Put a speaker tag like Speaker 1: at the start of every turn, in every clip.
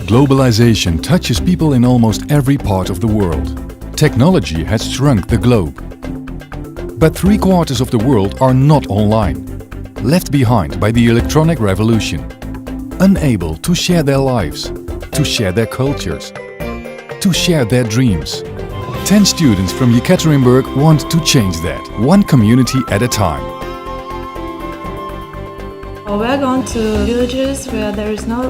Speaker 1: Globalization touches people in almost every part of the world. Technology has shrunk the globe. But 3/4 of the world are not online, left behind by the electronic revolution, unable to share their lives, to share their cultures, to share their dreams. 10 students from Yekaterinburg want to change that, one community at a time.
Speaker 2: We're going to villages where there is no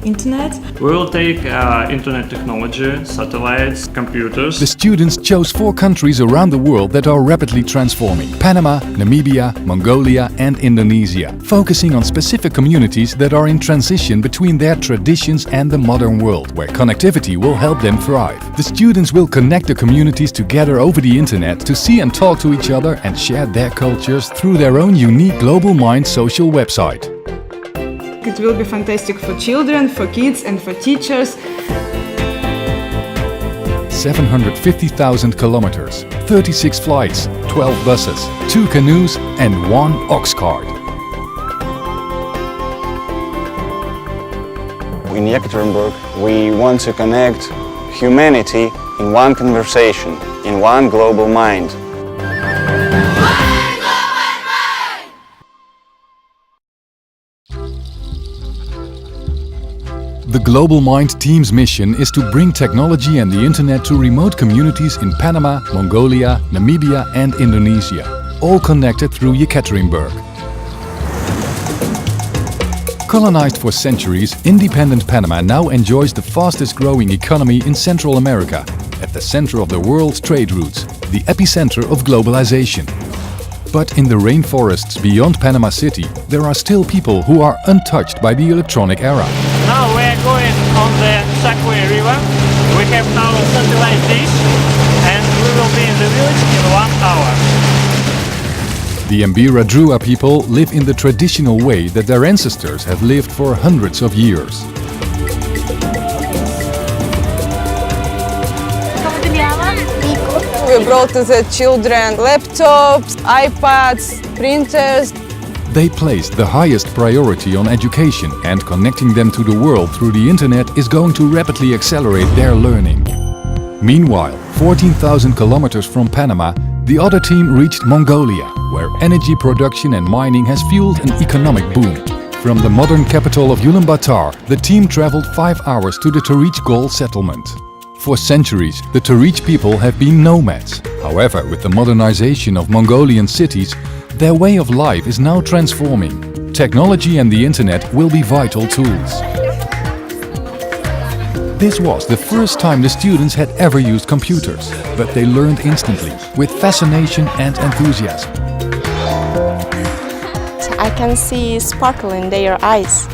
Speaker 2: internet.
Speaker 3: We will take internet technology, satellites, computers.
Speaker 1: The students chose 4 countries around the world that are rapidly transforming: Panama, Namibia, Mongolia and Indonesia, focusing on specific communities that are in transition between their traditions and the modern world, where connectivity will help them thrive. The students will connect the communities together over the internet to see and talk to each other and share their cultures through their own unique Global Mind social website.
Speaker 4: It will be fantastic for children, for kids and for teachers.
Speaker 1: 750,000 kilometers, 36 flights, 12 buses, 2 canoes and 1 ox cart.
Speaker 5: In Yekaterinburg, we want to connect humanity in one conversation, in one global mind.
Speaker 1: The Global Mind team's mission is to bring technology and the internet to remote communities in Panama, Mongolia, Namibia and Indonesia, all connected through Yekaterinburg. Colonized for centuries, independent Panama now enjoys the fastest growing economy in Central America, at the center of the world's trade routes, the epicenter of globalization. But in the rainforests beyond Panama City, there are still people who are untouched by the electronic era.
Speaker 3: Now we are going on the Sakwe River. We have now a satellite dish and we will be in the village in 1 hour.
Speaker 1: The Mbira Drua people live in the traditional way that their ancestors have lived for hundreds of years.
Speaker 4: We brought to the children laptops, iPads, printers.
Speaker 1: They placed the highest priority on education, and connecting them to the world through the internet is going to rapidly accelerate their learning. Meanwhile, 14,000 kilometers from Panama, the other team reached Mongolia, where energy production and mining has fueled an economic boom. From the modern capital of Ulaanbaatar, the team traveled 5 hours to the Tarich Gol settlement. For centuries, the Tarich people have been nomads. However, with the modernization of Mongolian cities, their way of life is now transforming. Technology and the internet will be vital tools. This was the first time the students had ever used computers, but they learned instantly, with fascination and enthusiasm.
Speaker 6: I can see sparkle in their eyes.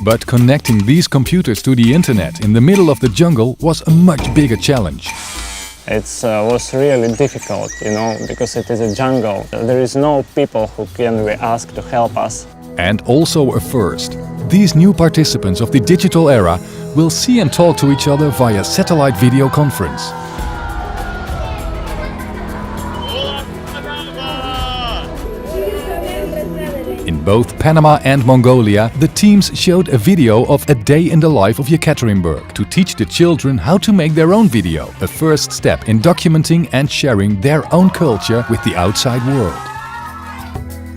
Speaker 1: But connecting these computers to the internet in the middle of the jungle was a much bigger challenge.
Speaker 7: It was really difficult, because it is a jungle. There is no people who can we ask to help us.
Speaker 1: And also a first. These new participants of the digital era will see and talk to each other via satellite video conference. In both Panama and Mongolia, the teams showed a video of a day in the life of Yekaterinburg to teach the children how to make their own video, a first step in documenting and sharing their own culture with the outside world.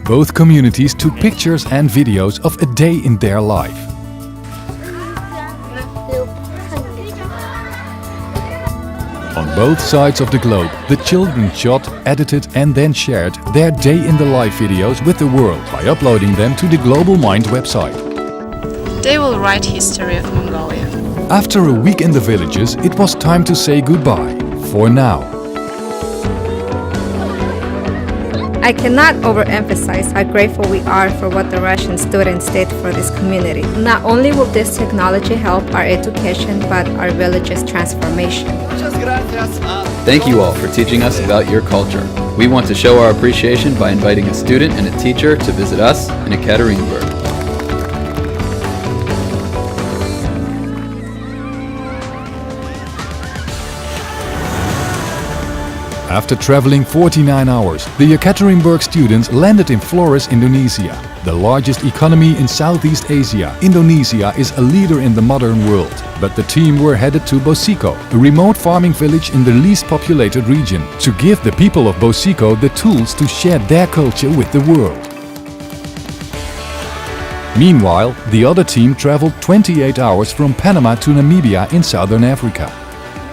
Speaker 1: Both communities took pictures and videos of a day in their life. On both sides of the globe, the children shot, edited and then shared their day-in-the-life videos with the world by uploading them to the Global Mind website.
Speaker 6: They will write history of Mongolia.
Speaker 1: After a week in the villages, it was time to say goodbye, for now.
Speaker 8: I cannot overemphasize how grateful we are for what the Russian students did for this community. Not only will this technology help our education, but our village's transformation.
Speaker 9: Thank you all for teaching us about your culture. We want to show our appreciation by inviting a student and a teacher to visit us in Yekaterinburg.
Speaker 1: After traveling 49 hours, the Yekaterinburg students landed in Flores, Indonesia. The largest economy in Southeast Asia, Indonesia is a leader in the modern world. But the team were headed to Bosiko, a remote farming village in the least populated region, to give the people of Bosiko the tools to share their culture with the world. Meanwhile, the other team traveled 28 hours from Panama to Namibia in southern Africa.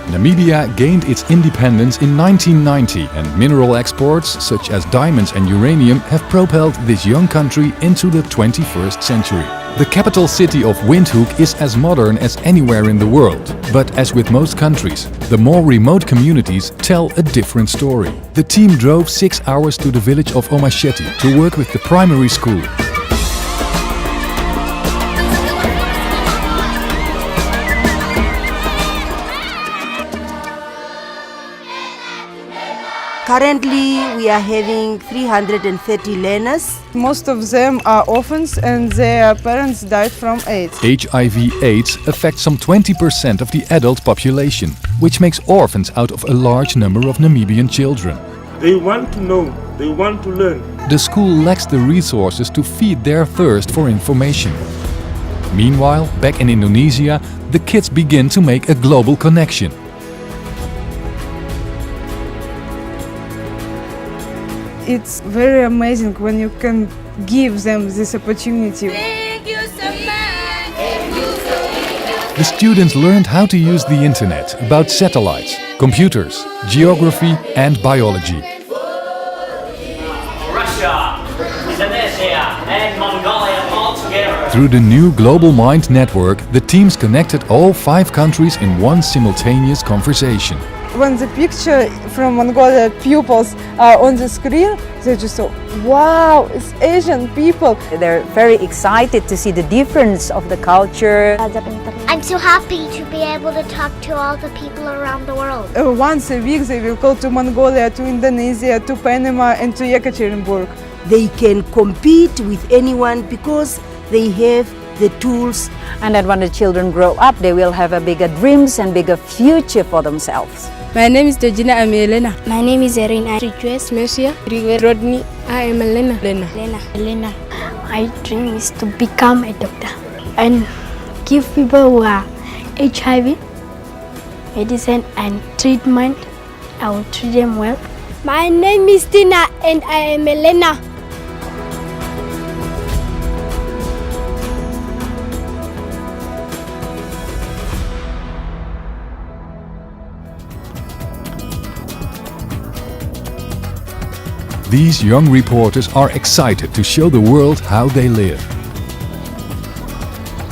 Speaker 1: Namibia gained its independence in 1990, and mineral exports such as diamonds and uranium have propelled this young country into the 21st century. The capital city of Windhoek is as modern as anywhere in the world. But as with most countries, the more remote communities tell a different story. The team drove 6 hours to the village of Omasheti to work with the primary school.
Speaker 10: Currently, we are having 330 learners.
Speaker 4: Most of them are orphans and their parents died from AIDS.
Speaker 1: HIV/AIDS affects some 20% of the adult population, which makes orphans out of a large number of Namibian children.
Speaker 11: They want to know, they want to learn.
Speaker 1: The school lacks the resources to feed their thirst for information. Meanwhile, back in Indonesia, the kids begin to make a global connection.
Speaker 4: It's very amazing when you can give them this opportunity.
Speaker 1: The students learned how to use the internet, about satellites, computers, geography and biology.
Speaker 12: Russia, Indonesia and Mongolia all together.
Speaker 1: Through the new Global Mind network, the teams connected all 5 countries in one simultaneous conversation.
Speaker 4: When the picture from Mongolia pupils are on the screen, they just say, wow, it's Asian people.
Speaker 13: They're very excited to see the difference of the culture.
Speaker 14: I'm so happy to be able to talk to all the people around the world.
Speaker 4: Once a week they will go to Mongolia, to Indonesia, to Panama and to Yekaterinburg.
Speaker 10: They can compete with anyone because they have the tools.
Speaker 13: And then when the children grow up, they will have a bigger dreams and bigger future for themselves.
Speaker 15: My name is Dejina Amelena.
Speaker 16: My name is Erin. I request
Speaker 15: Mercia. Rodney. I am Elena.
Speaker 16: Elena. My dream is to become a doctor and give people who are HIV medicine and treatment. I will treat them well.
Speaker 17: My name is Tina and I am Elena.
Speaker 1: These young reporters are excited to show the world how they live.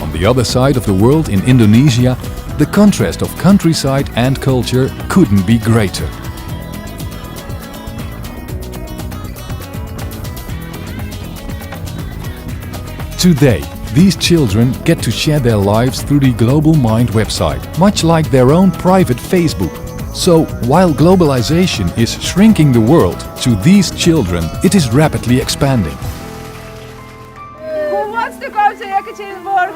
Speaker 1: On the other side of the world, in Indonesia, the contrast of countryside and culture couldn't be greater. Today, these children get to share their lives through the Global Mind website, much like their own private Facebook. So, while globalization is shrinking the world, to these children it is rapidly expanding.
Speaker 4: Who wants to go to Yekaterinburg?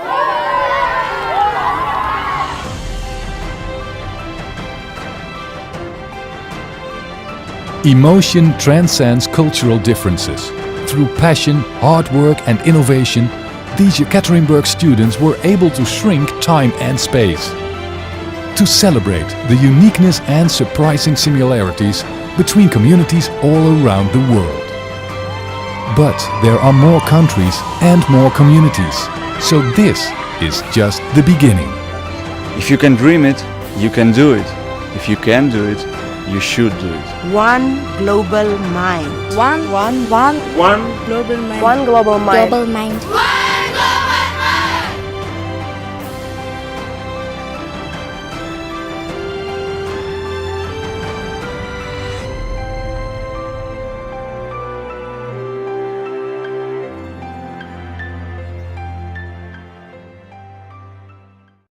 Speaker 1: Emotion transcends cultural differences. Through passion, hard work and innovation, these Yekaterinburg students were able to shrink time and space. To celebrate the uniqueness and surprising similarities between communities all around the world. But there are more countries and more communities, so this is just the beginning.
Speaker 5: If you can dream it, you can do it. If you can do it, you should do it.
Speaker 10: One global mind.
Speaker 16: One
Speaker 11: global mind.
Speaker 16: One global mind.
Speaker 14: Global mind.